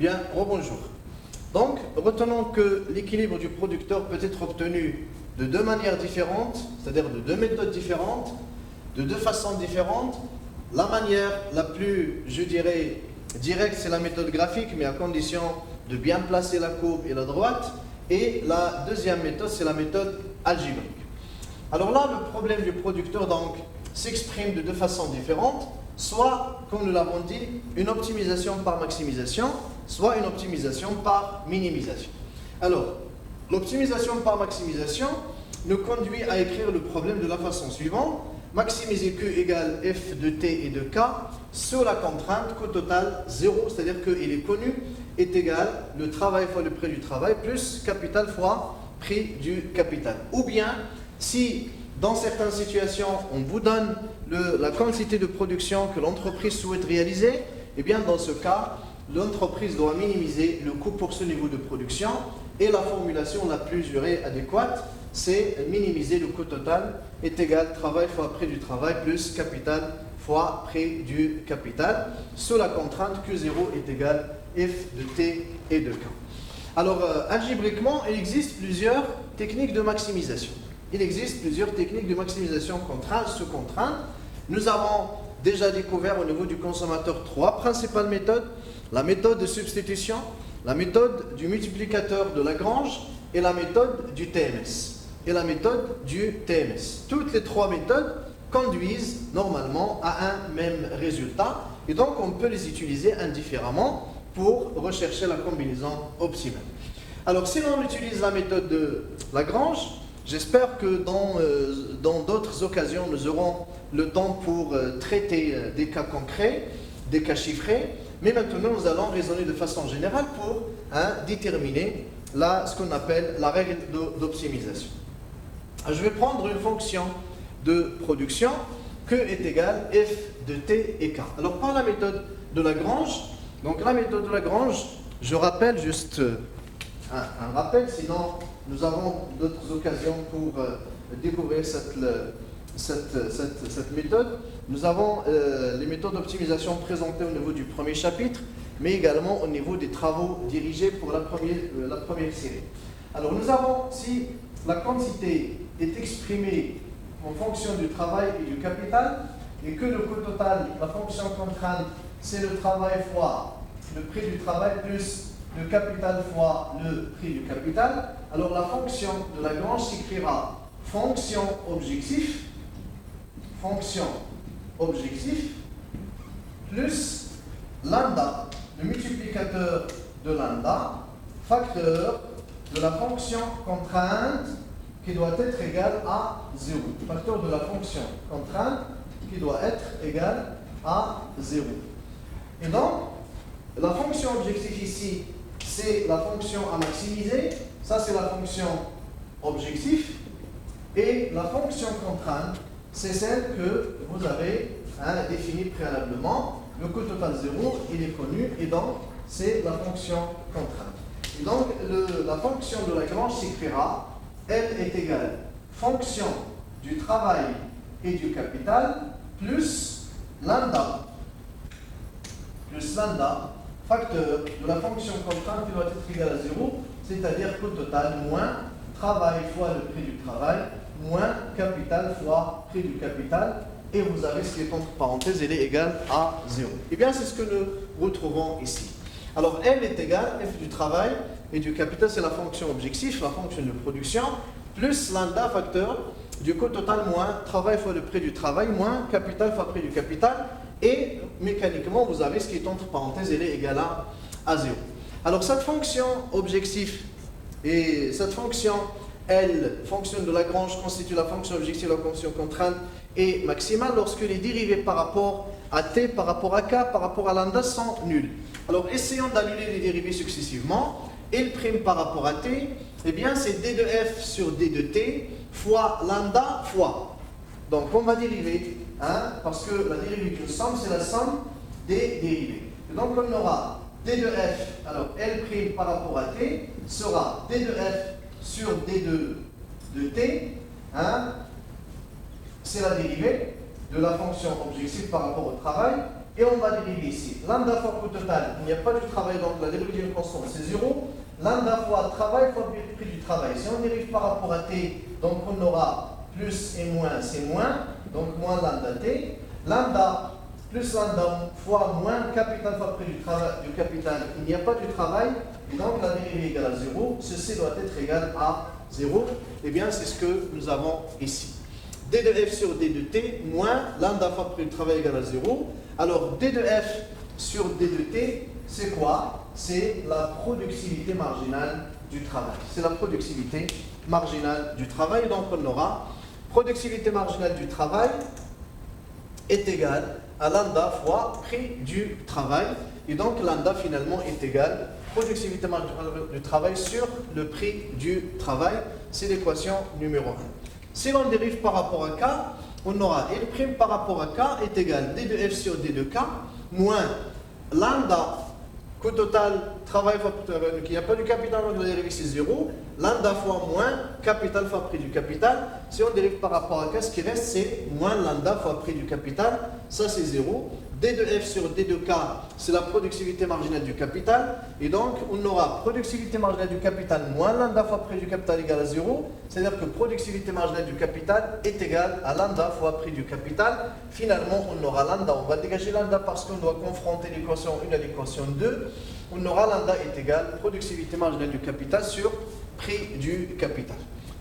Bien, rebonjour. Donc, retenons que l'équilibre du producteur peut être obtenu de deux manières différentes, c'est-à-dire de deux méthodes différentes, de deux façons différentes. La manière la plus, je dirais, directe, c'est la méthode graphique, mais à condition de bien placer la courbe et la droite. Et la deuxième méthode, c'est la méthode algébrique. Alors là, le problème du producteur donc s'exprime de deux façons différentes, soit, comme nous l'avons dit, une optimisation par maximisation, soit une optimisation par minimisation. Alors, l'optimisation par maximisation nous conduit à écrire le problème de la façon suivante: maximiser Q égale F de T et de K sur la contrainte coût total 0, c'est-à-dire qu'il est connu, est égal le travail fois le prix du travail plus capital fois prix du capital. Ou bien, si dans certaines situations on vous donne la quantité de production que l'entreprise souhaite réaliser, eh bien dans ce cas, l'entreprise doit minimiser le coût pour ce niveau de production, et la formulation la plus adéquate, c'est minimiser le coût total est égal travail fois prix du travail plus capital fois prix du capital sous la contrainte Q0 est égal F de T et de K. Alors, algébriquement, il existe plusieurs techniques de maximisation. Il existe plusieurs techniques de maximisation contrainte sous contrainte. Nous avons déjà découvert au niveau du consommateur trois principales méthodes: la méthode de substitution, la méthode du multiplicateur de Lagrange et la méthode du TMS. Toutes les trois méthodes conduisent normalement à un même résultat, et donc on peut les utiliser indifféremment pour rechercher la combinaison optimale. Alors si l'on utilise la méthode de Lagrange, j'espère que dans d'autres occasions nous aurons le temps pour traiter des cas concrets, des cas chiffrés, mais maintenant nous allons raisonner de façon générale pour déterminer ce qu'on appelle la règle d'optimisation. Je vais prendre une fonction de production, Q est égal F de T et K. Alors par la méthode de Lagrange, donc la méthode de Lagrange, je rappelle juste un rappel, sinon nous avons d'autres occasions pour découvrir cette méthode. Nous avons les méthodes d'optimisation présentées au niveau du premier chapitre, mais également au niveau des travaux dirigés pour la première série. Alors nous avons, si la quantité est exprimée en fonction du travail et du capital, et que le coût total, la fonction contrainte, c'est le travail fois le prix du travail plus le capital fois le prix du capital, alors la fonction de Lagrange s'écrira fonction objectif plus lambda, le multiplicateur de lambda, facteur de la fonction contrainte qui doit être égal à 0. Facteur de la fonction contrainte qui doit être égal à 0. Et donc, la fonction objectif ici, c'est la fonction à maximiser. Ça, c'est la fonction objectif. Et la fonction contrainte, c'est celle que vous avez définie préalablement. Le coût total 0, il est connu, et donc, c'est la fonction contrainte. Et donc, la fonction de Lagrange s'écrira, elle est égale fonction du travail et du capital plus lambda, facteur de la fonction contrainte qui doit être égale à 0, c'est-à-dire coût total moins travail fois le prix du travail, moins capital fois prix du capital, et vous avez ce qui est entre parenthèses, elle est égale à 0. Et bien, c'est ce que nous retrouvons ici. Alors, L est égal, F du travail et du capital, c'est la fonction objectif, la fonction de production, plus lambda, facteur du coût total moins travail fois le prix du travail, moins capital fois prix du capital, et mécaniquement, vous avez ce qui est entre parenthèses, elle est égale à 0. Alors, cette fonction objectif et cette fonction L, fonction de Lagrange, constitue la fonction objective, la fonction contrainte et maximale lorsque les dérivés par rapport à T, par rapport à K, par rapport à lambda sont nuls. Alors, essayons d'annuler les dérivés successivement. L' par rapport à T, eh bien, c'est D de F sur D de T fois lambda fois. Donc, on va dériver, parce que la dérivée d'une somme, c'est la somme des dérivés. Et donc, on aura D de F, alors L' par rapport à T, sera D de F sur D de T, c'est la dérivée de la fonction objective par rapport au travail, et on va dériver ici. Lambda fois coût total, il n'y a pas du travail, donc la dérivée constante c'est 0. Lambda fois travail fois prix du travail. Si on dérive par rapport à t, donc on aura plus et moins, c'est moins, donc moins lambda t. Lambda plus lambda fois moins capital fois prix du capital, il n'y a pas du travail, et donc la dérivée égale à 0. Ceci doit être égal à 0. Et bien, c'est ce que nous avons ici. D de f sur D de t moins lambda fois prix du travail égale à 0. Alors, D de f sur D de t, c'est quoi? C'est la productivité marginale du travail. C'est la productivité marginale du travail. Donc, on aura productivité marginale du travail est égale à lambda fois prix du travail. Et donc, lambda finalement est égal productivité marginale du travail sur le prix du travail. C'est l'équation numéro 1. Si l'on dérive par rapport à K, on aura L' par rapport à K est égal D de F sur D de K moins lambda coût total travail fois prix du travail. Donc il n'y a pas du capital, donc la dérivée c'est 0. Lambda fois moins capital fois prix du capital. Si on dérive par rapport à K, ce qui reste c'est moins lambda fois prix du capital. Ça c'est 0. D de F sur D de K, c'est la productivité marginale du capital. Et donc, on aura productivité marginale du capital moins lambda fois prix du capital égale à 0. C'est-à-dire que productivité marginale du capital est égale à lambda fois prix du capital. Finalement, on aura lambda. On va dégager lambda parce qu'on doit confronter l'équation 1 à l'équation 2. On aura lambda est égal productivité marginale du capital sur prix du capital.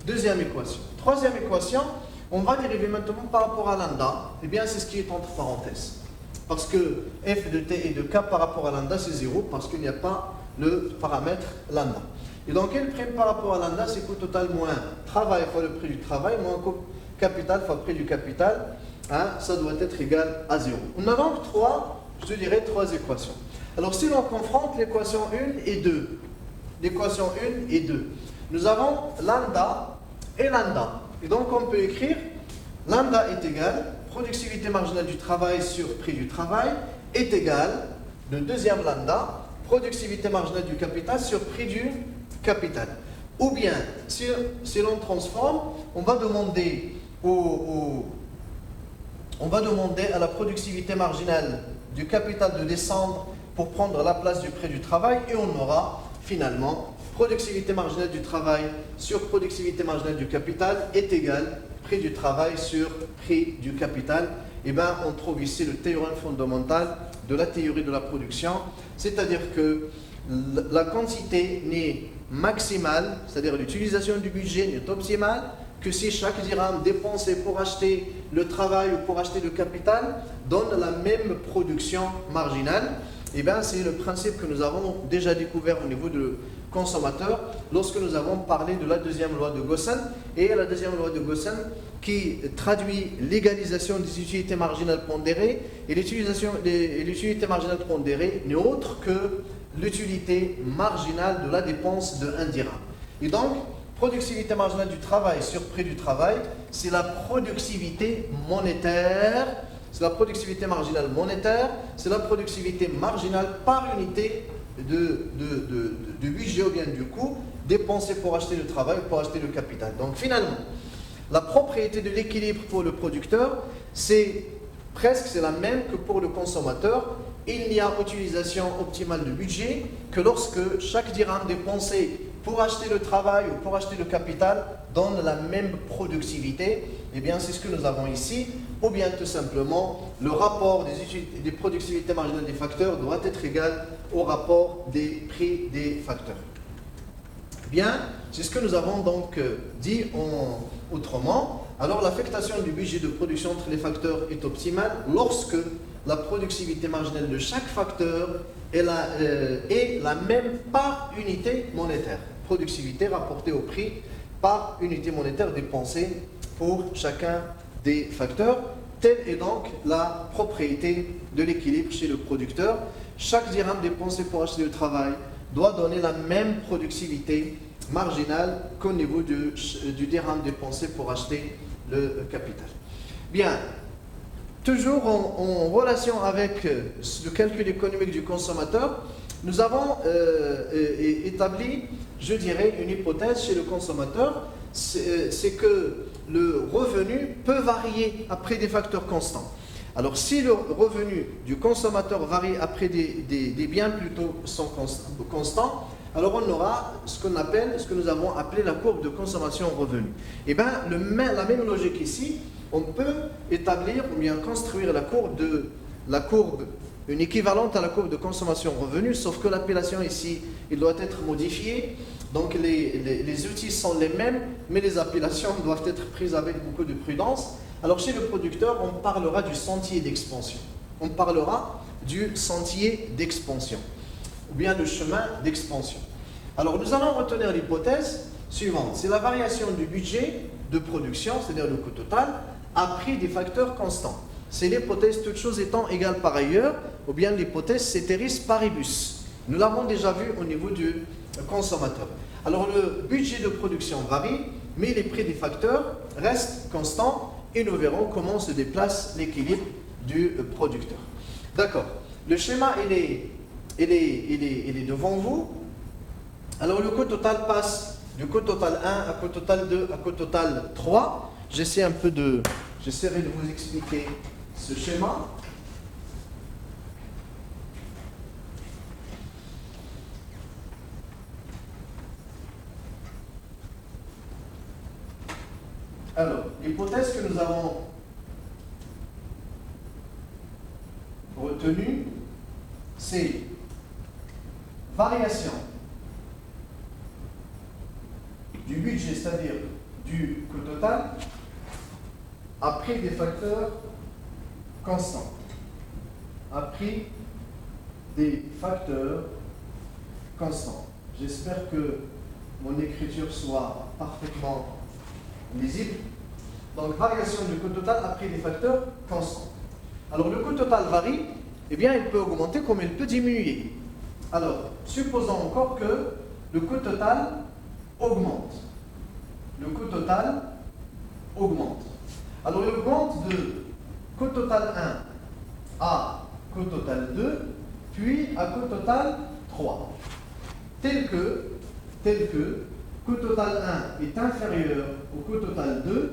Deuxième équation. Troisième équation, on va dériver maintenant par rapport à lambda. Eh bien, c'est ce qui est entre parenthèses. Parce que f de t et de k par rapport à lambda, c'est 0, parce qu'il n'y a pas le paramètre lambda. Et donc, L' par rapport à lambda, c'est coût total moins travail fois le prix du travail, moins coût capital fois prix du capital. Hein, ça doit être égal à 0. On a donc je dirais, trois équations. Alors, si l'on confronte l'équation 1 et 2, l'équation 1 et 2, nous avons lambda et lambda. Et donc, on peut écrire lambda est égal productivité marginale du travail sur prix du travail est égal, le deuxième lambda, productivité marginale du capital sur prix du capital. Ou bien, si l'on transforme, on va demander à la productivité marginale du capital de descendre pour prendre la place du prix du travail et on aura finalement productivité marginale du travail sur productivité marginale du capital est égal prix du travail sur prix du capital. Et bien, on trouve ici le théorème fondamental de la théorie de la production, c'est-à-dire que la quantité n'est maximale, c'est-à-dire l'utilisation du budget n'est optimale que si chaque dirham dépensé pour acheter le travail ou pour acheter le capital donne la même production marginale. Et bien, c'est le principe que nous avons déjà découvert au niveau du consommateur lorsque nous avons parlé de la deuxième loi de Gaussen. Et la deuxième loi de Gaussen qui traduit l'égalisation des utilités marginales pondérées. Et l'utilité marginale pondérée n'est autre que l'utilité marginale de la dépense de 1 dirham. Et donc, productivité marginale du travail sur prix du travail, c'est la productivité monétaire. C'est la productivité marginale monétaire, c'est la productivité marginale par unité de budget ou bien du coût dépensé pour acheter le travail ou pour acheter le capital. Donc finalement, la propriété de l'équilibre pour le producteur, c'est la même que pour le consommateur. Il n'y a utilisation optimale de budget que lorsque chaque dirham dépensé pour acheter le travail ou pour acheter le capital donne la même productivité. Eh bien, c'est ce que nous avons ici. Ou bien, tout simplement, le rapport des productivités marginales des facteurs doit être égal au rapport des prix des facteurs. Bien, c'est ce que nous avons donc dit autrement. Alors, l'affectation du budget de production entre les facteurs est optimale lorsque la productivité marginale de chaque facteur est la même par unité monétaire. Productivité rapportée au prix par unité monétaire dépensée pour chacun des facteurs. Telle est donc la propriété de l'équilibre chez le producteur. Chaque dirham dépensé pour acheter le travail doit donner la même productivité marginale qu'au niveau du dirham dépensé pour acheter le capital. Bien, toujours en relation avec le calcul économique du consommateur, nous avons établi, je dirais, une hypothèse chez le consommateur, c'est que le revenu peut varier après des facteurs constants. Alors si le revenu du consommateur varie après des biens plutôt sont constants, alors on aura ce que nous avons appelé la courbe de consommation-revenu. Et bien, la même logique ici, on peut établir ou bien construire la courbe une équivalente à la courbe de consommation-revenu, sauf que l'appellation ici, il doit être modifié. Donc les outils sont les mêmes, mais les appellations doivent être prises avec beaucoup de prudence. Alors chez le producteur, on parlera du sentier d'expansion. On parlera du sentier d'expansion, ou bien le chemin d'expansion. Alors nous allons retenir l'hypothèse suivante. C'est la variation du budget de production, c'est-à-dire le coût total, à prix des facteurs constants. C'est l'hypothèse toutes choses étant égales par ailleurs, ou bien l'hypothèse ceteris paribus. Nous l'avons déjà vu au niveau du consommateur. Alors le budget de production varie, mais les prix des facteurs restent constants et nous verrons comment se déplace l'équilibre du producteur. D'accord. Le schéma, il est devant vous. Alors le coût total passe du coût total 1 à coût total 2 à coût total 3. J'essaierai de vous expliquer ce schéma. Alors, l'hypothèse que nous avons retenue, c'est variation du budget, c'est-à-dire du coût total, à prix des facteurs constants. À prix des facteurs constants. J'espère que mon écriture soit parfaitement lisible. Donc, variation du coût total à prix des facteurs constants. Alors, le coût total varie, eh bien, il peut augmenter comme il peut diminuer. Alors, supposons encore que le coût total augmente. Le coût total augmente. Alors, il augmente de coût total 1 à coût total 2, puis à coût total 3. Tel que coût total 1 est inférieur au coût total 2,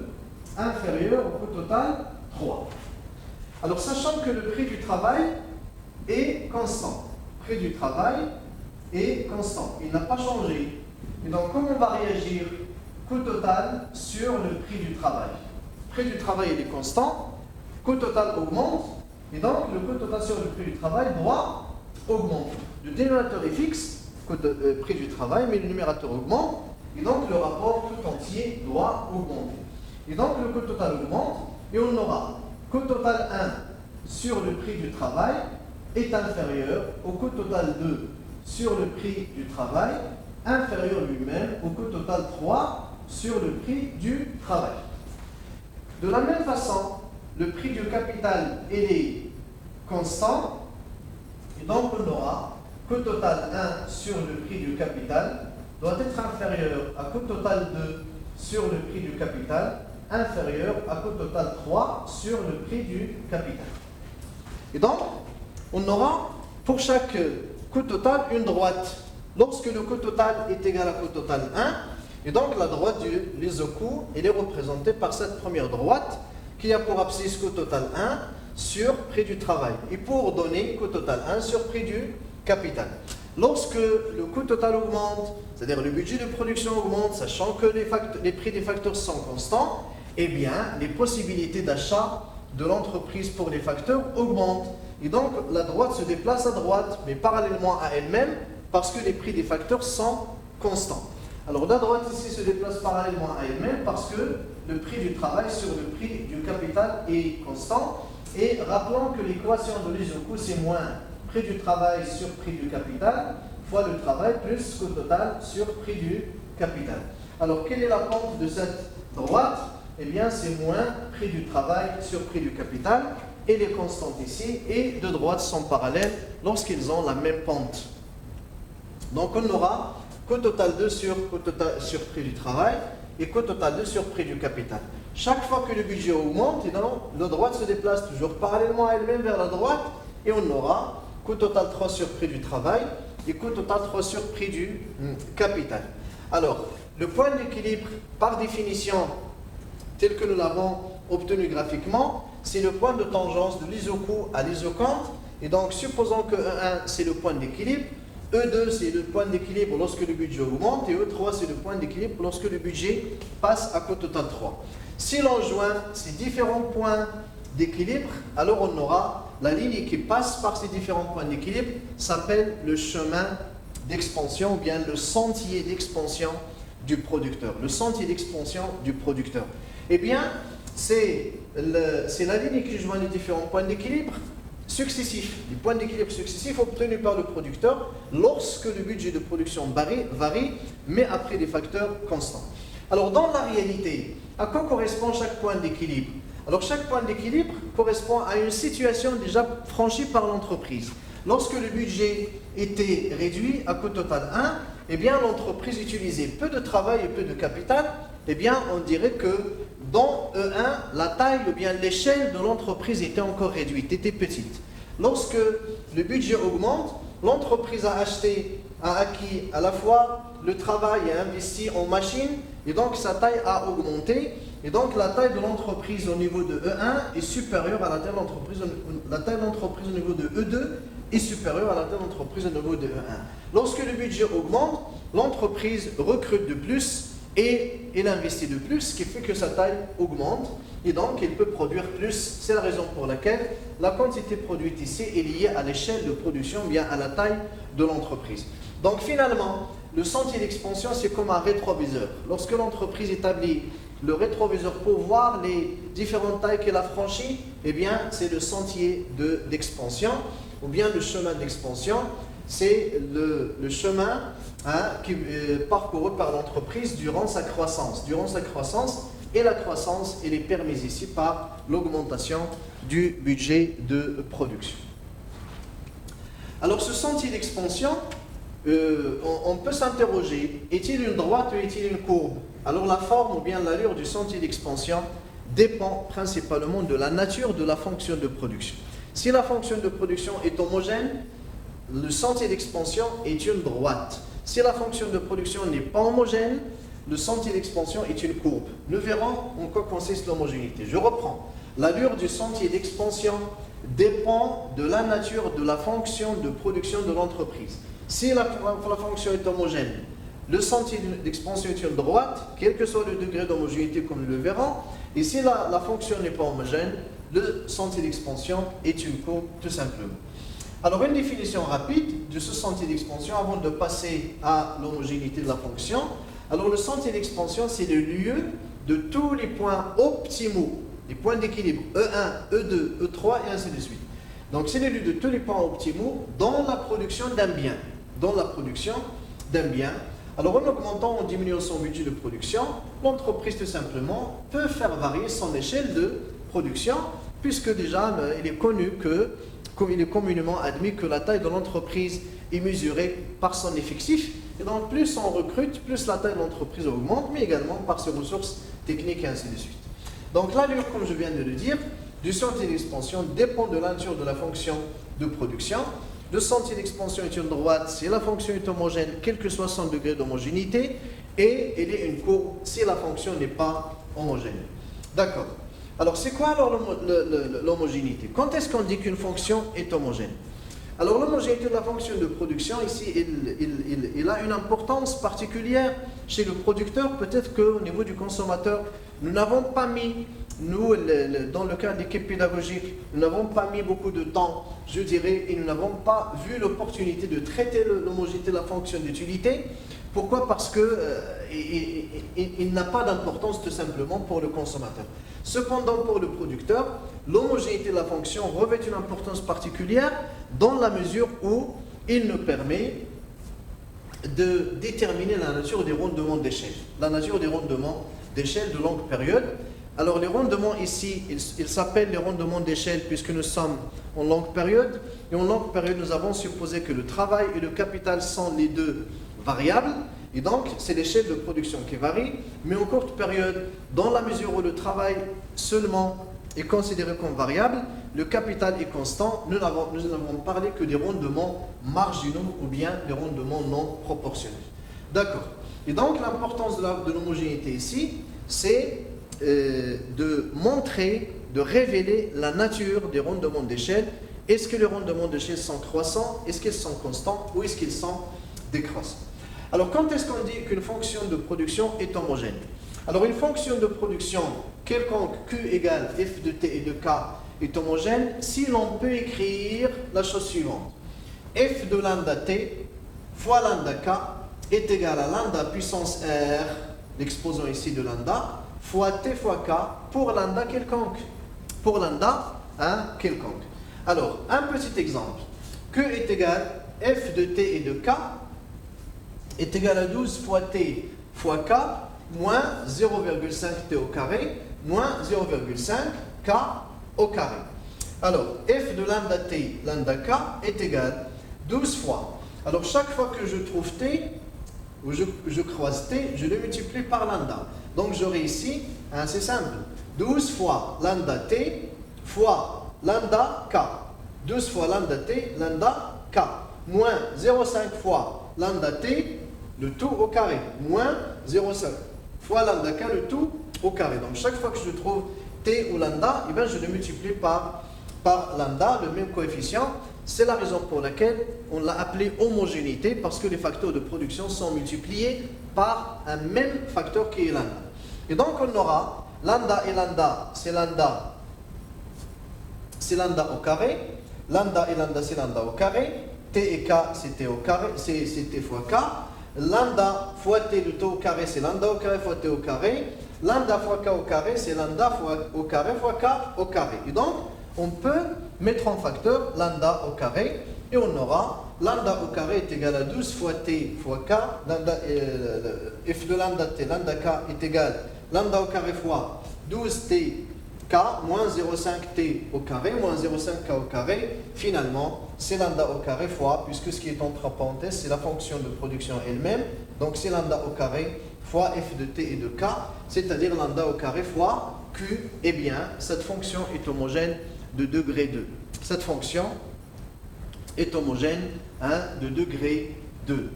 inférieur au coût total 3. Alors, sachant que le prix du travail est constant. Le prix du travail est constant. Il n'a pas changé. Et donc, comment on va réagir? Coût total sur le prix du travail. Le prix du travail il est constant. Coût total augmente. Et donc, le coût total sur le prix du travail doit augmenter. Le dénominateur est fixe, prix du travail, mais le numérateur augmente. Et donc, le rapport tout entier doit augmenter. Et donc, le coût total augmente. Et on aura coût total 1 sur le prix du travail est inférieur au coût total 2 sur le prix du travail, inférieur lui-même au coût total 3 sur le prix du travail. De la même façon, le prix du capital est constant, et donc on aura coût total 1 sur le prix du capital doit être inférieur à coût total 2 sur le prix du capital, inférieur à coût total 3 sur le prix du capital. Et donc, on aura pour chaque coût total une droite. Lorsque le coût total est égal à coût total 1, et donc la droite du l'isocoût, elle est représentée par cette première droite qui a pour abscisse coût total 1 sur prix du travail. Et pour donner coût total 1 sur prix du capital. Lorsque le coût total augmente, c'est-à-dire le budget de production augmente, sachant que les prix des facteurs sont constants, eh bien, les possibilités d'achat de l'entreprise pour les facteurs augmentent. Et donc, la droite se déplace à droite, mais parallèlement à elle-même, parce que les prix des facteurs sont constants. Alors, la droite ici se déplace parallèlement à elle-même, parce que le prix du travail sur le prix du capital est constant. Et rappelons que l'équation de l'isocoût, c'est moins prix du travail sur prix du capital, fois le travail, plus coût total sur prix du capital. Alors, quelle est la pente de cette droite? Eh bien, c'est moins prix du travail sur prix du capital, et les constantes ici et de droite sont parallèles lorsqu'ils ont la même pente. Donc, on aura coût total 2 sur prix du travail et coût total 2 sur prix du capital. Chaque fois que le budget augmente, la droite se déplace toujours parallèlement à elle-même vers la droite, et on aura coût total 3 sur prix du travail et coût total 3 sur prix du capital. Alors, le point d'équilibre, par définition, tel que nous l'avons obtenu graphiquement, c'est le point de tangence de l'isocoût à l'isocante. Et donc, supposons que E1, c'est le point d'équilibre, E2, c'est le point d'équilibre lorsque le budget augmente, et E3, c'est le point d'équilibre lorsque le budget passe à coût total 3. Si l'on joint ces différents points d'équilibre, alors on aura la ligne qui passe par ces différents points d'équilibre, s'appelle le chemin d'expansion, ou bien le sentier d'expansion du producteur. Le sentier d'expansion du producteur. Eh bien, c'est la ligne qui joint les différents points d'équilibre successifs, les points d'équilibre successifs obtenus par le producteur lorsque le budget de production varie, mais après des facteurs constants. Alors, dans la réalité, à quoi correspond chaque point d'équilibre? Alors, chaque point d'équilibre correspond à une situation déjà franchie par l'entreprise. Lorsque le budget était réduit à coût total 1, eh bien, l'entreprise utilisait peu de travail et peu de capital. Eh bien, on dirait que dans E1, la taille ou bien l'échelle de l'entreprise était encore réduite, était petite. Lorsque le budget augmente, l'entreprise a acquis à la fois le travail et a investi en machines, et donc sa taille a augmenté. Et donc la taille de l'entreprise au niveau de E1 est supérieure à la taille de l'entreprise au niveau de E2 est supérieure à la taille de l'entreprise au niveau de E1. Lorsque le budget augmente, l'entreprise recrute de plus et elle investit de plus, ce qui fait que sa taille augmente et donc elle peut produire plus. C'est la raison pour laquelle la quantité produite ici est liée à l'échelle de production, bien à la taille de l'entreprise. Donc finalement, le sentier d'expansion, c'est comme un rétroviseur. Lorsque l'entreprise établit le rétroviseur pour voir les différentes tailles qu'elle a franchies, eh bien, c'est le sentier d'expansion, ou bien le chemin d'expansion. C'est le chemin qui est parcouru par l'entreprise durant sa croissance. Et la croissance, elle est permise ici par l'augmentation du budget de production. Alors, ce sentier d'expansion, on peut s'interroger, est-il une droite ou est-il une courbe? Alors la forme ou bien l'allure du sentier d'expansion dépend principalement de la nature de la fonction de production. Si la fonction de production est homogène, le sentier d'expansion est une droite. Si la fonction de production n'est pas homogène, le sentier d'expansion est une courbe. Nous verrons en quoi consiste l'homogénéité. Je reprends. L'allure du sentier d'expansion dépend de la nature de la fonction de production de l'entreprise. Si la fonction est homogène, le sentier d'expansion est une droite, quel que soit le degré d'homogénéité comme nous le verrons. Et si la fonction n'est pas homogène, le sentier d'expansion est une courbe tout simplement. Alors une définition rapide de ce sentier d'expansion avant de passer à l'homogénéité de la fonction. Alors le sentier d'expansion, c'est le lieu de tous les points optimaux, les points d'équilibre E1, E2, E3 et ainsi de suite. Donc c'est le lieu de tous les points optimaux dans la production d'un bien. Alors en augmentant, en diminuant son budget de production, l'entreprise tout simplement peut faire varier son échelle de production, puisque déjà il est connu que, comme il est communément admis que la taille de l'entreprise est mesurée par son effectif, et donc plus on recrute, plus la taille de l'entreprise augmente, mais également par ses ressources techniques et ainsi de suite. Donc l'allure, comme je viens de le dire, du sentier d'expansion dépend de la nature de la fonction de production. Le sentier d'expansion est une droite si la fonction est homogène, quel que soit son degré d'homogénéité, et elle est une courbe si la fonction n'est pas homogène. D'accord. Alors, c'est quoi alors l'homogénéité? Quand est-ce qu'on dit qu'une fonction est homogène? Alors, l'homogénéité de la fonction de production, ici, il a une importance particulière chez le producteur. Peut-être qu'au niveau du consommateur, nous n'avons pas mis, nous, dans le cadre d'équipe pédagogique, nous n'avons pas mis beaucoup de temps, je dirais, et nous n'avons pas vu l'opportunité de traiter l'homogénéité de la fonction d'utilité. Pourquoi? Parce qu'il n'a pas d'importance tout simplement pour le consommateur. Cependant, pour le producteur, l'homogénéité de la fonction revêt une importance particulière dans la mesure où il nous permet de déterminer la nature des rendements d'échelle. La nature des rendements d'échelle de longue période. Alors les rendements ici, ils s'appellent les rendements d'échelle puisque nous sommes en longue période. Et en longue période, nous avons supposé que le travail et le capital sont les deux variables. Et donc, c'est l'échelle de production qui varie. Mais en courte période, dans la mesure où le travail seulement est considéré comme variable, le capital est constant, nous n'avons parlé que des rendements marginaux ou bien des rendements non proportionnels. D'accord. Et donc, l'importance de l'homogénéité ici, c'est de montrer de révéler la nature des rendements d'échelle. Est-ce que les rendements d'échelle sont croissants? Est-ce qu'ils sont constants? Ou est-ce qu'ils sont décroissants? Alors, quand est-ce qu'on dit qu'une fonction de production est homogène? Alors, une fonction de production quelconque Q égale f de t et de k est homogène si l'on peut écrire la chose suivante. F de lambda t fois lambda k est égal à lambda puissance r, l'exposant ici de lambda, fois t fois k pour lambda quelconque. Pour lambda quelconque. Alors, un petit exemple. Q est égal f de t et de k est égal à 12 fois t fois k moins 0,5 t au carré moins 0,5 k au carré. Alors, f de lambda t, lambda k est égal 12 fois. Alors, chaque fois que je trouve t, ou je croise t, je le multiplie par lambda. Donc, j'aurai ici, c'est simple, 12 fois lambda t fois lambda k. 12 fois lambda t, lambda k, moins 0,5 fois lambda t, le tout au carré, moins 0,5 fois lambda k, le tout au carré. Donc chaque fois que je trouve t ou lambda, eh bien, je le multiplie par lambda, le même coefficient. C'est la raison pour laquelle on l'a appelé homogénéité, parce que les facteurs de production sont multipliés par un même facteur qui est lambda. Et donc on aura lambda et lambda, c'est lambda au carré. Lambda et lambda, c'est lambda au carré. T et k, c'est t au carré, c'est t fois k. Lambda fois t, le taux au carré, c'est lambda au carré fois t au carré. Lambda fois k au carré, c'est lambda fois au carré fois k au carré. Et donc, on peut mettre en facteur lambda au carré et on aura lambda au carré est égal à 12 fois t fois k. F de lambda t, lambda k est égal lambda au carré fois 12t k moins 0,5t au carré moins 0,5k au carré. Finalement, c'est lambda au carré fois, puisque ce qui est entre parenthèses, c'est la fonction de production elle-même. Donc, c'est lambda au carré fois f de t et de k, c'est-à-dire lambda au carré fois q. Eh bien, cette fonction est homogène de degré 2. Cette fonction est homogène de degré 2.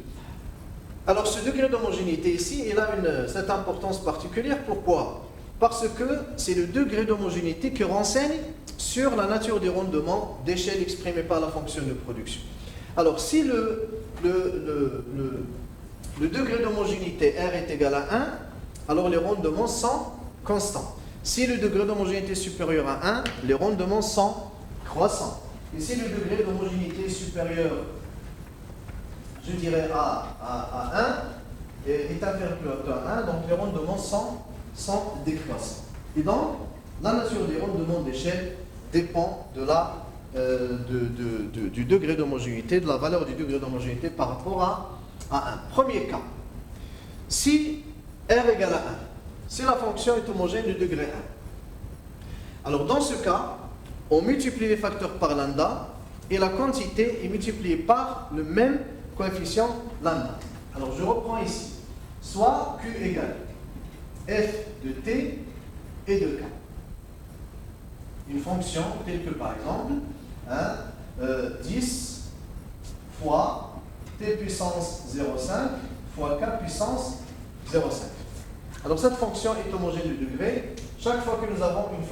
Alors, ce degré d'homogénéité ici, il a cette importance particulière. Pourquoi? Parce que c'est le degré d'homogénéité qui renseigne sur la nature des rendements d'échelle exprimés par la fonction de production. Alors, si le degré d'homogénéité R est égal à 1, alors les rendements sont constants. Si le degré d'homogénéité est supérieur à 1, les rendements sont croissants. Et si le degré d'homogénéité est supérieur, je dirais à 1, est inférieur à 1, donc les rendements sont décroissants. Et donc, la nature des rendements d'échelle dépend du degré d'homogénéité, de la valeur du degré d'homogénéité par rapport à 1. Premier cas, si R égale à 1, si la fonction est homogène du degré 1, alors dans ce cas, on multiplie les facteurs par lambda et la quantité est multipliée par le même coefficient lambda. Alors je reprends ici, soit Q égale f de t et de k. Une fonction telle que par exemple 10 fois t puissance 0,5 fois k puissance 0,5. Alors cette fonction est homogène de degré. Chaque fois que nous avons une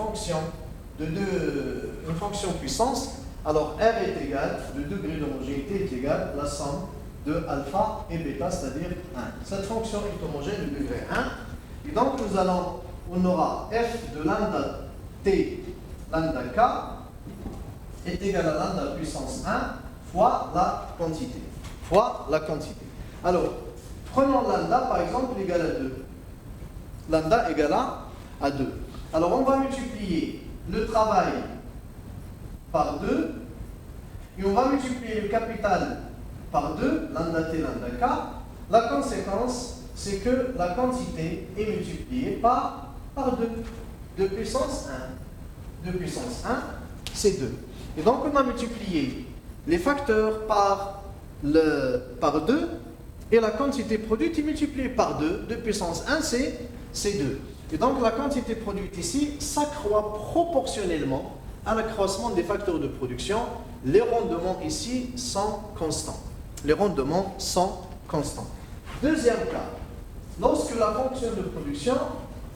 fonction puissance, alors R est égal, le degré d'homogénéité est égal à la somme de alpha et bêta, c'est-à-dire 1. Cette fonction est homogène de degré 1. Et donc on aura f de lambda t, lambda k est égal à lambda puissance 1 fois la quantité. Alors, prenons lambda par exemple égal à 2. Lambda égal à 2. Alors on va multiplier le travail par 2 et on va multiplier le capital par 2, lambda t, lambda k. La conséquence, c'est que la quantité est multipliée par 2. 2 puissance 1. 2 puissance 1, c'est 2. Et donc on a multiplié les facteurs par 2 et la quantité produite est multipliée par 2. 2 puissance 1, c'est 2. Et donc la quantité produite ici s'accroît proportionnellement à l'accroissement des facteurs de production. Les rendements ici sont constants. Deuxième cas, lorsque la fonction de production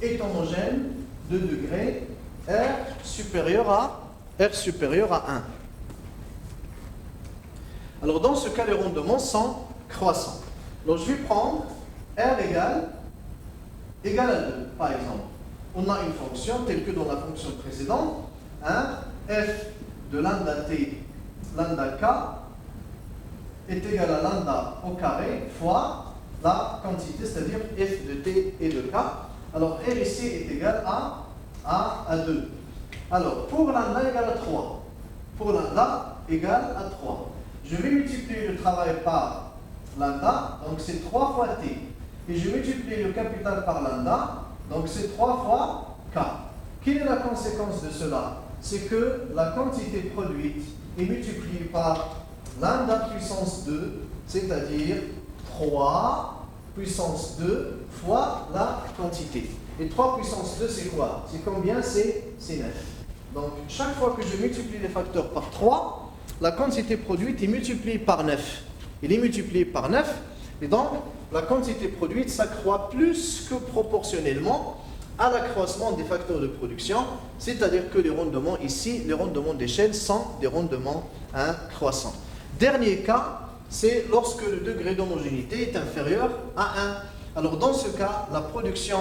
est homogène de degré R supérieur à 1. Alors dans ce cas, les rendements sont croissants. Donc je vais prendre R égale à 2, par exemple. On a une fonction telle que dans la fonction précédente, f de lambda t, lambda k est égal à lambda au carré fois la quantité, c'est-à-dire f de t et de k. Alors R ici est égal à 2. Alors pour lambda égale à 3. Pour lambda égale à 3. Je vais multiplier le travail par lambda, donc c'est 3 fois t. Et je multiplie le capital par lambda, donc c'est 3 fois k. Quelle est la conséquence de cela? C'est que la quantité produite est multipliée par lambda puissance 2, c'est-à-dire 3 puissance 2 fois la quantité. Et 3 puissance 2, c'est quoi? C'est combien? C'est 9. Donc, chaque fois que je multiplie les facteurs par 3, la quantité produite est multipliée par 9. Il est multiplié par 9, et donc, la quantité produite s'accroît plus que proportionnellement à l'accroissement des facteurs de production, c'est-à-dire que les rendements ici, les rendements d'échelle sont des rendements croissants. Dernier cas, c'est lorsque le degré d'homogénéité est inférieur à 1. Alors dans ce cas, la production,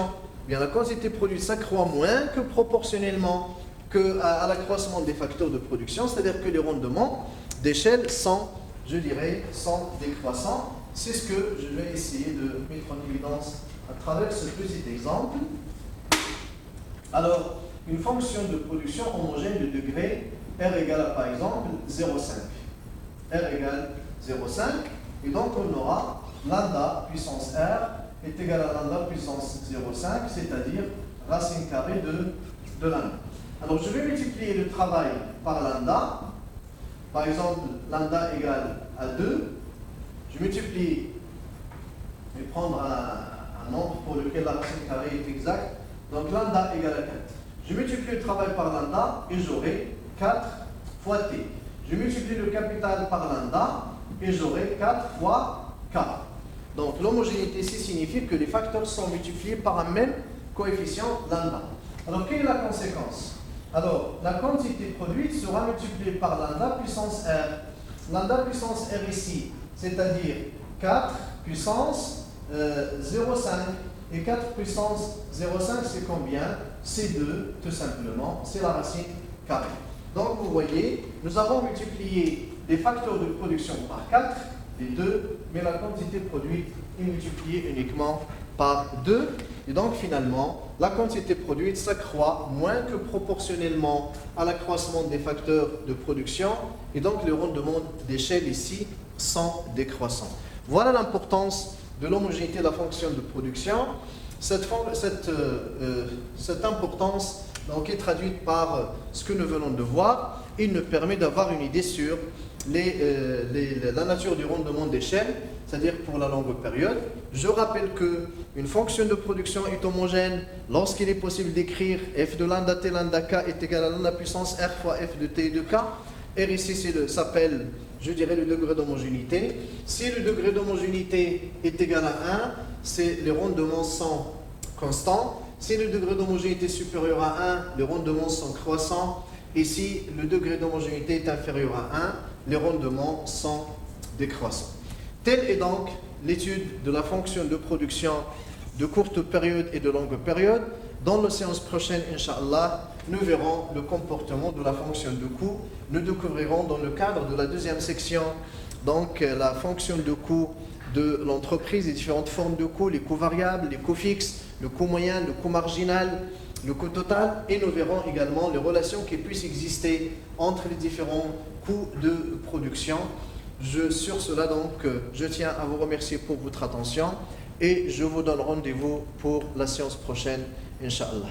bien la quantité produite s'accroît moins que proportionnellement à l'accroissement des facteurs de production, c'est-à-dire que les rendements d'échelle sont, je dirais, sont décroissants. C'est ce que je vais essayer de mettre en évidence à travers ce petit exemple. Alors, une fonction de production homogène de degré R égale à, par exemple, 0,5. R égale 0,5. Et donc, on aura lambda puissance R est égal à lambda puissance 0,5, c'est-à-dire racine carrée de lambda. Alors, je vais multiplier le travail par lambda. Par exemple, lambda égale à 2. Je multiplie, je vais prendre un nombre pour lequel la racine carrée est exacte. Donc lambda égale à 4. Je multiplie le travail par lambda et j'aurai 4 fois t. Je multiplie le capital par lambda et j'aurai 4 fois k. Donc l'homogénéité ici signifie que les facteurs sont multipliés par un même coefficient lambda. Alors quelle est la conséquence? Alors la quantité produite sera multipliée par lambda puissance r. Lambda puissance r ici, c'est-à-dire 4 puissance 0,5. Et 4 puissance 0,5, c'est combien? C'est 2, tout simplement. C'est la racine carrée. Donc, vous voyez, nous avons multiplié les facteurs de production par 4, les 2, mais la quantité produite est multipliée uniquement par 2. Et donc, finalement, la quantité produite s'accroît moins que proportionnellement à l'accroissement des facteurs de production. Et donc, les rendements d'échelle ici sont décroissants. Voilà l'importance de l'homogénéité de la fonction de production. Cette importance donc, est traduite par ce que nous venons de voir. Il nous permet d'avoir une idée sur la nature du rendement d'échelle, c'est-à-dire pour la longue période. Je rappelle qu'une fonction de production est homogène lorsqu'il est possible d'écrire f de lambda t lambda k est égal à lambda puissance r fois f de t et de k. R ici s'appelle, je dirais, le degré d'homogénéité. Si le degré d'homogénéité est égal à 1, les rendements sont constants. Si le degré d'homogénéité est supérieur à 1, les rendements sont croissants. Et si le degré d'homogénéité est inférieur à 1, les rendements sont décroissants. Telle est donc l'étude de la fonction de production de courte période et de longue période. Dans la séance prochaine, Inch'Allah, nous verrons le comportement de la fonction de coût. Nous découvrirons dans le cadre de la deuxième section donc la fonction de coût de l'entreprise, les différentes formes de coûts, les coûts variables, les coûts fixes, le coût moyen, le coût marginal, le coût total, et nous verrons également les relations qui puissent exister entre les différents coûts de production. Sur cela donc, je tiens à vous remercier pour votre attention et je vous donne rendez-vous pour la séance prochaine, Inch'Allah.